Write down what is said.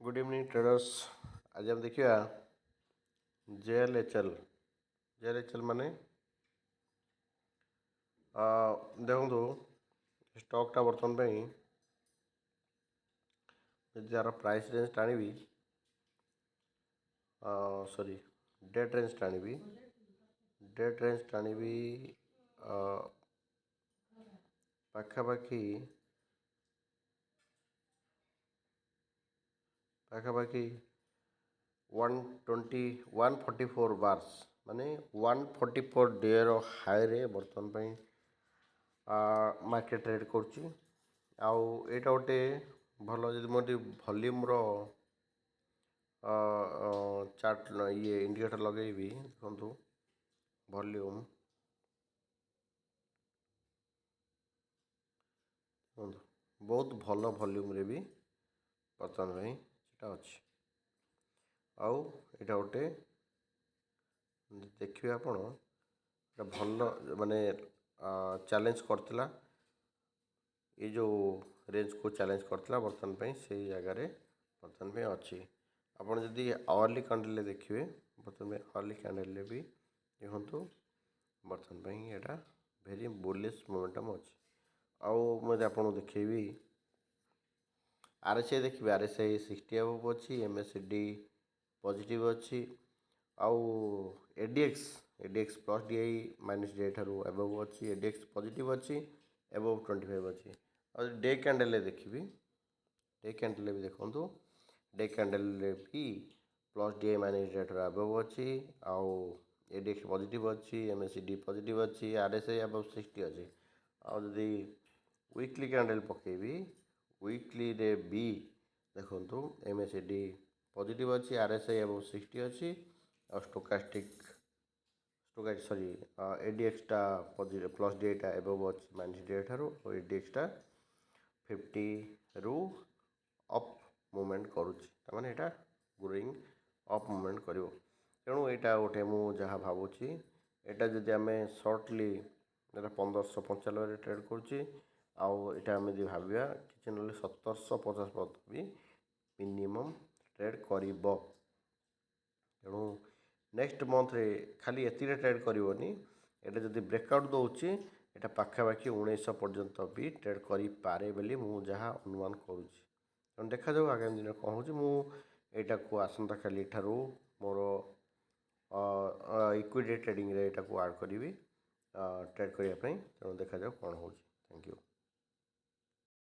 Good evening traders. आज हम देखिए JLHL माने देखो स्टॉकटा बर्तमान यार प्राइस रेंज टाणी सॉरी डेट रेंज टाणी पाखापाखि 144 बार्स माने 144 डे हाई रे बर्तमान मार्केट ट्रेड करुच्ची आउटा गोटे भल जब मोदी भल्यूम्र चार्ट ये इंडिकेटर लगेबी देखु भल्यूम बहुत भल भल्यूम रे भी बर्तमान सेटा अच्छी आउ एटा गोटे देखिए आपण भल माने चैलेंज करथिला ये जो रेंज को चैलेंज करथिला बर्तमान से जगह बर्तमान अच्छी आपड़ जदि आवर्ली कैंडल देखिए बर्तमान आवर्ली कैंडल भी देखु बर्तमान यहाँ भेरी बुलिश मोमेंटम अच्छी आउ मुझे आपको देखेबी RSI देखिए RSI 60 अबव अच्छी MACD पॉजिटिव अच्छी आउ ADX plus DI minus DI ठारू अबव अच्छी ADX पॉजिटिव अच्छी अबव 25 अच्छी और डे कैंडल देखिए डे कैंडल भी देखो डे कैंडल भी प्लस DI माइनस DI ठारू अबव अच्छी आउ ADX पॉजिटिव अच्छी MACD पॉजिटिव अच्छी RSI अबव 60 अच्छी आउ जदि वीकली कैंडल पकेबी वीकली रे भी देखो MACD पॉजिटिव अच्छी RSI अबव 60 अच्छी और स्टोकास्टिक सॉरी ADX टा प्लस DI टा अबव अच्छी माइनस DI ठारू और ADX टा 50 रु अप मूवमेंट करुच्ची माने एटा ग्रोइंग अप मूवमेंट करिवो तेणु यहाँ गोटे मुझे भावुची एटा जदि आम सर्टली 1595 ट्रेड करुच्ची आउ एटा आम जो भाविया कि ना 1750 भी मिनिमम ट्रेड करिबो तेणु नेक्स्ट मंथ रे खाली एति ट्रेड करनी एटा जदि ब्रेकआउट दौची एटा पाखापाखि 1900 पर्यंत भी ट्रेड करि पारे बोली मु जहाँ अनुमान करुच्ची तेणु देखा जाऊ आगामी दिन कौन हो एटा को आसंता काली ठारू मोर इक्विटी ट्रेडिंग रे एटा को ऐड करी ट्रेड करने तेणु देखा जाऊ कौन हो। Thank you.